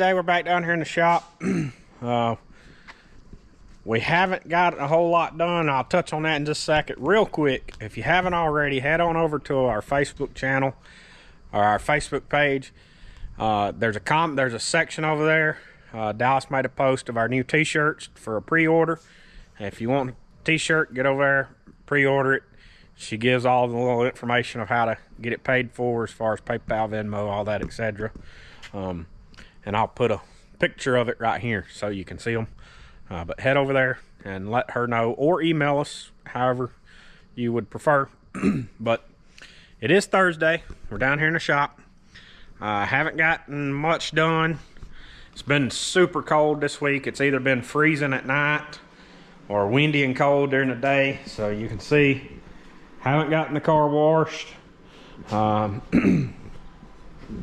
Thursday. We're back down here in the shop. We haven't got a whole lot done. I'll touch on that in just a second. Real quick, if you haven't already, head on over to our Facebook channel or our Facebook page. There's a section over there. Dallas made a post of our new t-shirts for a pre-order. If you want a t-shirt, get over there, pre-order it. She gives all the little information of how to get it paid for, as far as PayPal, Venmo, all that, etc. And I'll put a picture of it right here so you can see them. But head over there and let her know, or email us, however you would prefer. But it is Thursday. We're down here in the shop. Haven't gotten much done. It's been super cold this week. It's either been freezing at night or windy and cold during the day. So you can see, haven't gotten the car washed.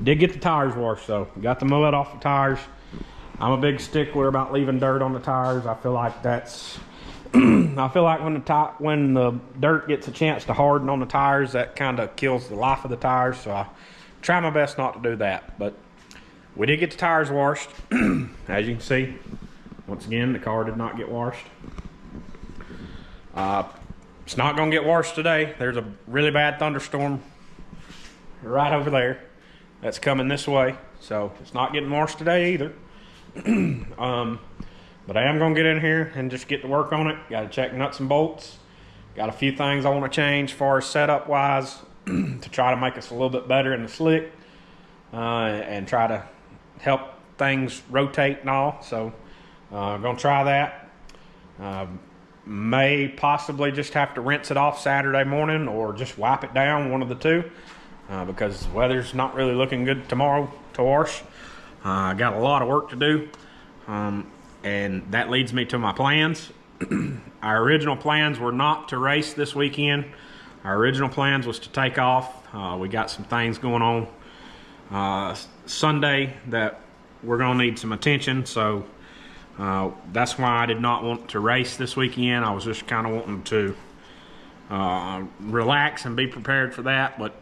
Did get the tires washed though. Got the mud off the tires. I'm a big stickler about leaving dirt on the tires. I feel like that's I feel like when the dirt gets a chance to harden on the tires, that kind of kills the life of the tires. So I try my best not to do that. But we did get the tires washed. As you can see, once again, the car did not get washed. It's not going to get washed today. There's a really bad thunderstorm right over there that's coming this way, so it's not getting washed today either. But I am going to get in here and just get to work on it. Got to check nuts and bolts. Got a few things I want to change as far as setup wise to try to make us a little bit better in the slick, and try to help things rotate and all. So I'm going to try that. May possibly just have to rinse it off Saturday morning, or just wipe it down, one of the two, because the weather's not really looking good tomorrow to wash. I got a lot of work to do, and that leads me to my plans. Our original plans were not to race this weekend. Our original plans was to take off. We got some things going on Sunday that we're gonna need some attention, so that's why I did not want to race this weekend. I was just kind of wanting to relax and be prepared for that. But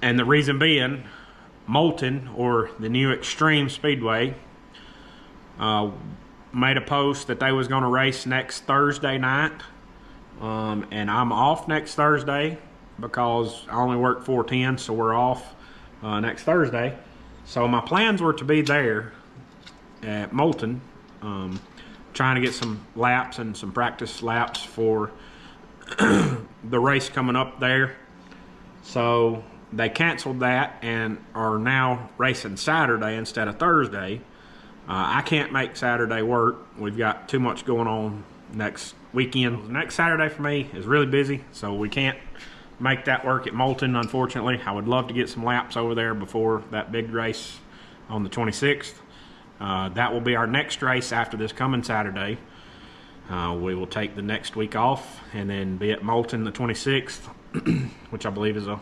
and the reason being, Moulton, or the new Extreme Speedway, made a post that they was going to race next Thursday night, and I'm off next Thursday because I only work 4/10, so we're off next Thursday. So my plans were to be there at Moulton, trying to get some laps and some practice laps for the race coming up there. So they canceled that and are now racing Saturday instead of Thursday. I can't make Saturday work. We've got too much going on next weekend. Next Saturday for me is really busy, so we can't make that work at Moulton, unfortunately. I would love to get some laps over there before that big race on the 26th. That will be our next race after this coming Saturday. We will take the next week off and then be at Moulton the 26th, which I believe is a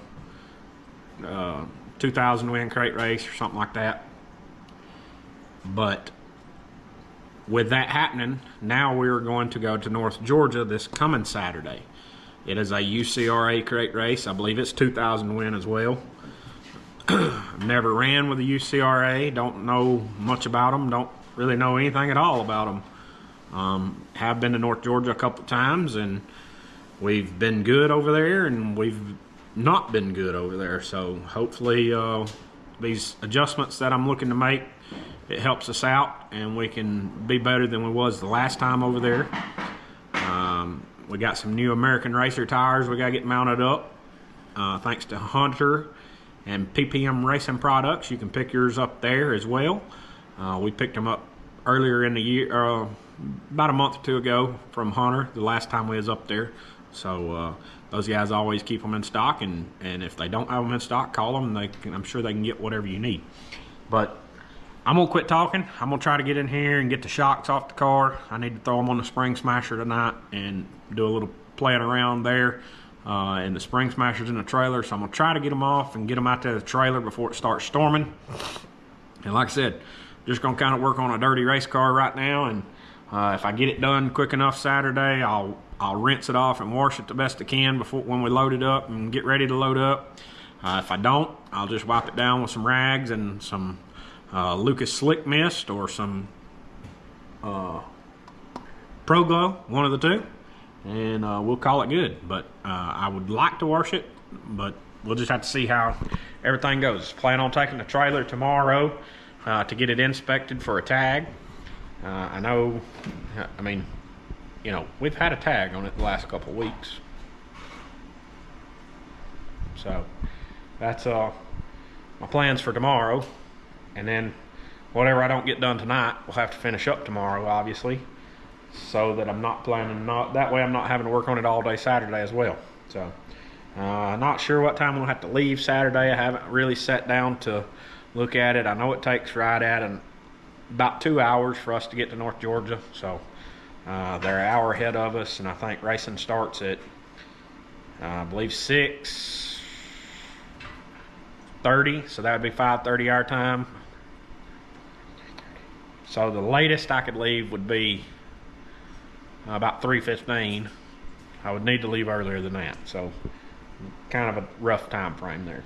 2,000 win crate race or something like that. But with that happening, now we're going to go to North Georgia this coming Saturday. It is a UCRA crate race. I believe it's 2,000 win as well. I've never ran with a UCRA, don't know much about them, don't really know anything at all about them. Have been to North Georgia a couple times, and we've been good over there, and we've not been good over there. So hopefully these adjustments that I'm looking to make, it helps us out and we can be better than we was the last time over there. We got some new American Racer tires we got to get mounted up, thanks to Hunter and PPM Racing Products. You can pick yours up there as well. We picked them up earlier in the year, about a month or two ago from Hunter, the last time we was up there. So those guys always keep them in stock, and if they don't have them in stock, call them. I'm sure they can get whatever you need. But I'm gonna quit talking. I'm gonna try to get in here and get the shocks off the car. I need to throw them on the spring smasher tonight and do a little playing around there. And the spring smasher's in the trailer, so I'm gonna try to get them off and get them out to the trailer before it starts storming. And like I said, just gonna kind of work on a dirty race car right now, and if I get it done quick enough Saturday, I'll rinse it off and wash it the best I can before when we load it up and get ready to load up. If I don't, I'll just wipe it down with some rags and some Lucas Slick Mist or some Pro Glow, one of the two, and we'll call it good. But I would like to wash it, but we'll just have to see how everything goes. Plan on taking the trailer tomorrow to get it inspected for a tag. I mean, you know, we've had a tag on it the last couple of weeks. So that's my plans for tomorrow. And then whatever I don't get done tonight, we'll have to finish up tomorrow, obviously, so that I'm not planning, that way I'm not having to work on it all day Saturday as well. So not sure what time we'll have to leave Saturday. I haven't really sat down to look at it. I know it takes right at about 2 hours for us to get to North Georgia. So they're an hour ahead of us, and I think racing starts at I believe 6:30, so that would be 5:30 our time. So the latest I could leave would be about 3:15. I would need to leave earlier than that, so kind of a rough time frame there.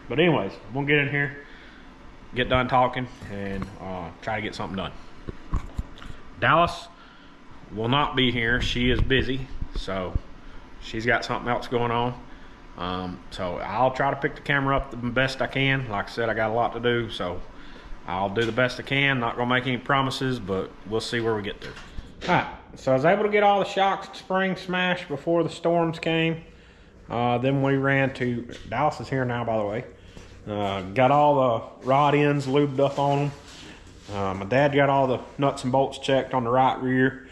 But anyways, I'm gonna get in here, get done talking, and try to get something done. Dallas will not be here. She is busy, so she's got something else going on. So I'll try to pick the camera up the best I can. Like I said, I got a lot to do, so I'll do the best I can. Not gonna make any promises, but we'll see where we get to. All right, so I was able to get all the shocks and springs smashed before the storms came. Then we ran to, Dallas is here now, by the way. Got all the rod ends lubed up on them. My dad got all the nuts and bolts checked on the right rear.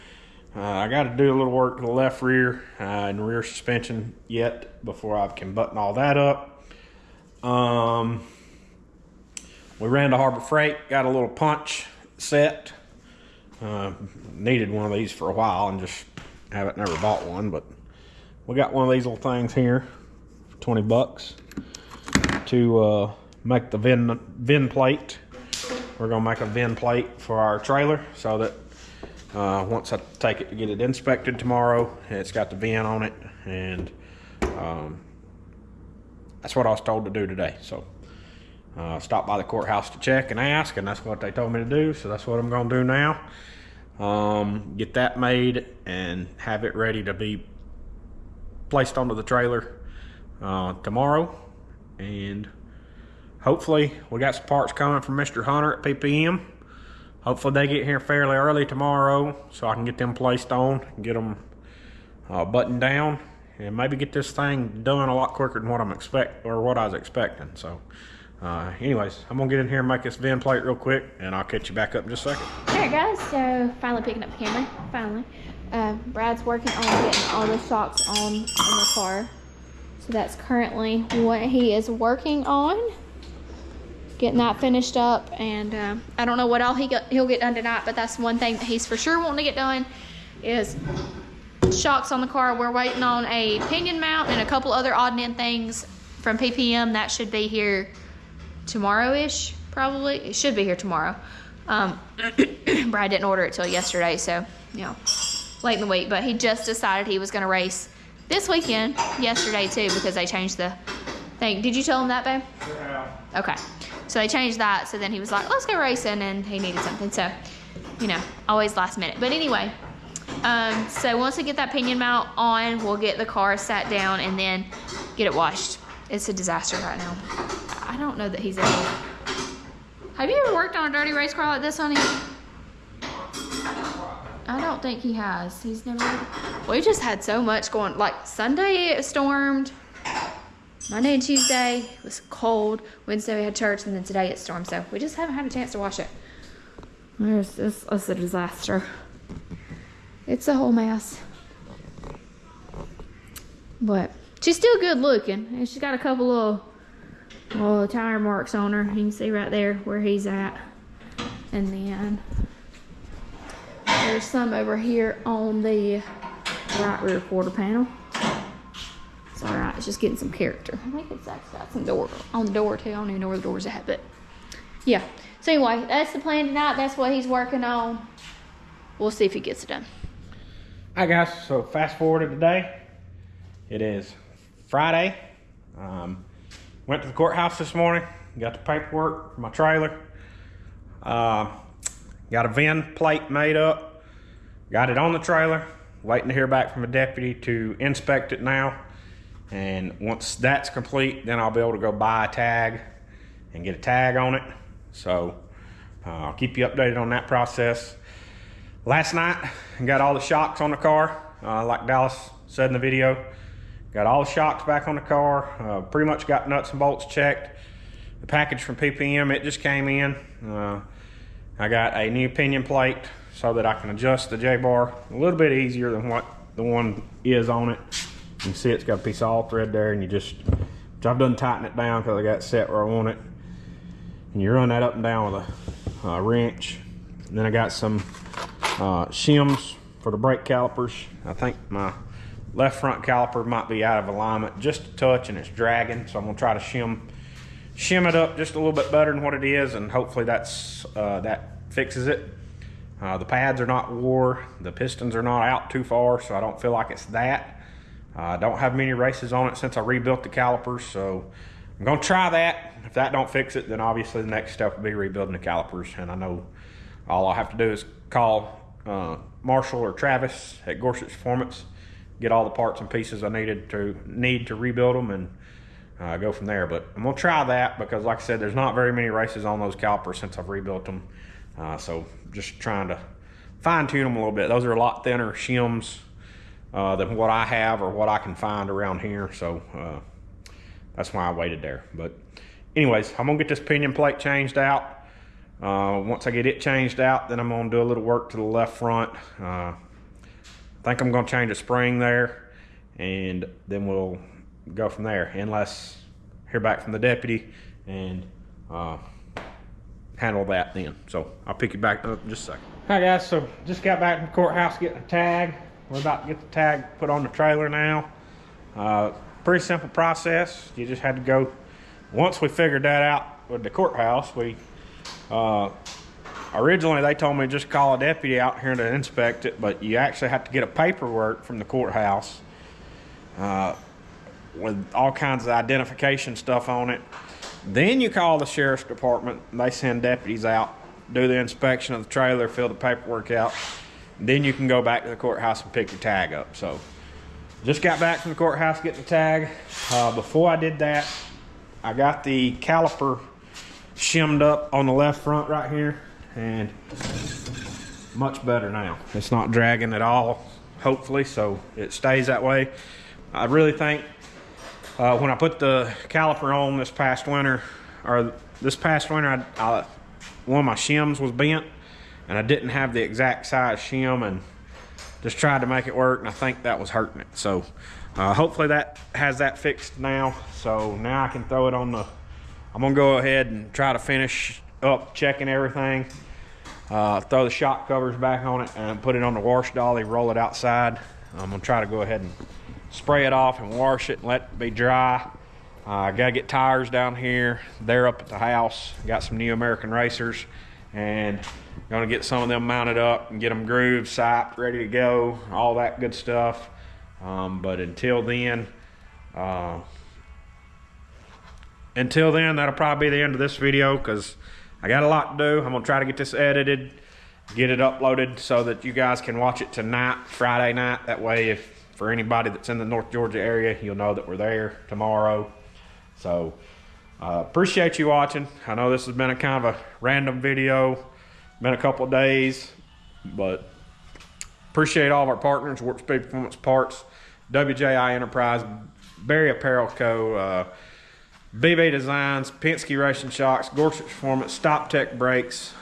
I got to do a little work to the left rear and rear suspension yet before I can button all that up. We ran to Harbor Freight, got a little punch set. Needed one of these for a while and just never bought one, but we got one of these little things here for 20 bucks to make the VIN plate. We're gonna make a VIN plate for our trailer so that once I take it to get it inspected tomorrow, it's got the VIN on it, and that's what I was told to do today. So stop by the courthouse to check and ask, and that's what they told me to do, so that's what I'm gonna do now. Get that made and have it ready to be placed onto the trailer tomorrow, and hopefully we got some parts coming from Mr. Hunter at PPM. Hopefully they get here fairly early tomorrow so I can get them placed on and get them buttoned down, and maybe get this thing done a lot quicker than what I was expecting. So anyways, I'm gonna get in here and make this VIN plate real quick, and I'll catch you back up in just a second. Alright guys, so finally picking up the camera, finally. Brad's working on getting all the shocks on in the car. So that's currently what he is working on. Getting that finished up, and I don't know what all he'll get done tonight, but that's one thing that he's for sure wanting to get done is shocks on the car. We're waiting on a pinion mount and a couple other odd and end things from PPM. That should be here tomorrow-ish, probably. It should be here tomorrow. Brad didn't order it till yesterday, so, you know, late in the week, but he just decided he was gonna race this weekend, yesterday too, because they changed the thing. Did you tell him that, babe? Yeah. Okay. So they changed that, so then he was like, let's go racing, and he needed something, so, you know, always last minute. But anyway, so once we get that pinion mount on, we'll get the car sat down and then get it washed. It's a disaster right now. I don't know that he's ever... Have you ever worked on a dirty race car like this, honey? I don't think he has. He's never... We just had so much going, like Sunday it stormed. Monday and Tuesday it was cold. Wednesday we had church, and then today it stormed. So we just haven't had a chance to wash it. It's a disaster. It's a whole mess. But she's still good looking. And she's got a couple of tire marks on her. You can see right there where he's at. And then there's some over here on the right rear quarter panel. It's alright, it's just getting some character. I think it's actually got some door on the door too. I don't even know where the door's at, but yeah. So anyway, that's the plan tonight. That's what he's working on. We'll see if he gets it done. Alright guys, so fast forward to today. It is Friday. Went to the courthouse this morning, got the paperwork for my trailer. Got a VIN plate made up, got it on the trailer, waiting to hear back from a deputy to inspect it now. And once that's complete, then I'll be able to go buy a tag and get a tag on it. So I'll keep you updated on that process. Last night, I got all the shocks on the car, like Dallas said in the video. Got all the shocks back on the car, pretty much got nuts and bolts checked. The package from PPM, it just came in. I got a new pinion plate so that I can adjust the J-bar a little bit easier than what the one is on it. You can see it's got a piece of all thread there, and which I've done tighten it down because I got it set where I want it. And you run that up and down with a wrench. And then I got some shims for the brake calipers. I think my left front caliper might be out of alignment just a touch, and it's dragging, so I'm gonna try to shim it up just a little bit better than what it is, and hopefully that fixes it. The pads are not wore, the pistons are not out too far, so I don't feel like it's that. I don't have many races on it since I rebuilt the calipers, so I'm gonna try that. If that don't fix it, then obviously the next step will be rebuilding the calipers, and I know all I have to do is call Marshall or Travis at Gorsuch Performance, get all the parts and pieces I need to rebuild them, and go from there. But I'm gonna try that because, like I said, there's not very many races on those calipers since I've rebuilt them. So just trying to fine tune them a little bit. Those are a lot thinner shims than what I have or what I can find around here. So that's why I waited there. But anyways, I'm gonna get this pinion plate changed out. Once I get it changed out, then I'm gonna do a little work to the left front. I think I'm gonna change a spring there, and then we'll go from there, unless hear back from the deputy and handle that then. So I'll pick you back up in just a second. Hi guys, so just got back from the courthouse getting a tag. We're about to get the tag put on the trailer now. Pretty simple process. You just had to go, once we figured that out with the courthouse, originally they told me just call a deputy out here to inspect it, but you actually have to get a paperwork from the courthouse with all kinds of identification stuff on it. Then you call the sheriff's department, and they send deputies out, do the inspection of the trailer, fill the paperwork out. Then you can go back to the courthouse and pick your tag up. So just got back from the courthouse getting the tag. Before I did that, I got the caliper shimmed up on the left front right here, and much better now. It's not dragging at all, hopefully, so it stays that way. I really think when I put the caliper on this past winter, one of my shims was bent, and I didn't have the exact size shim, and just tried to make it work, and I think that was hurting it. So hopefully that has that fixed now. So now I can throw it on the, I'm gonna go ahead and try to finish up checking everything, throw the shock covers back on it, and put it on the wash dolly, roll it outside. I'm gonna try to go ahead and spray it off and wash it and let it be dry. I gotta get tires down here. They're up at the house. Got some new American Racers, and gonna get some of them mounted up and get them grooved, siped, ready to go, all that good stuff. But until then, that'll probably be the end of this video, because I got a lot to do. I'm gonna try to get this edited, get it uploaded so that you guys can watch it tonight, Friday night. That way, if for anybody that's in the North Georgia area, you'll know that we're there tomorrow. So appreciate you watching. I know this has been a kind of a random video, been a couple of days, but appreciate all of our partners: Warp Speed Performance Parts, WJI Enterprises, Apparel Co, BB Designs, Penske Racing Shocks, Gorsuch Performance, Stop Tech Brakes,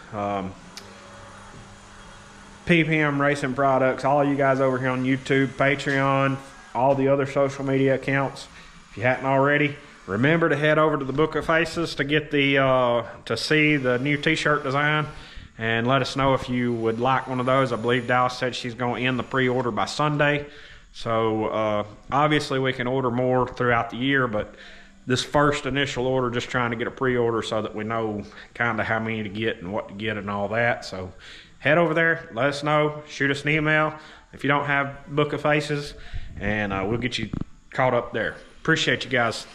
PPM Racing Products, all of you guys over here on YouTube, Patreon, all the other social media accounts. If you hadn't already, remember to head over to the Book of Faces to get the to see the new t-shirt design, and let us know if you would like one of those. I believe Dallas said she's going to end the pre-order by Sunday. So obviously we can order more throughout the year, but this first initial order, just trying to get a pre-order so that we know kind of how many to get and what to get and all that. So head over there, let us know, shoot us an email if you don't have Book of Faces, and we'll get you caught up there. Appreciate you guys.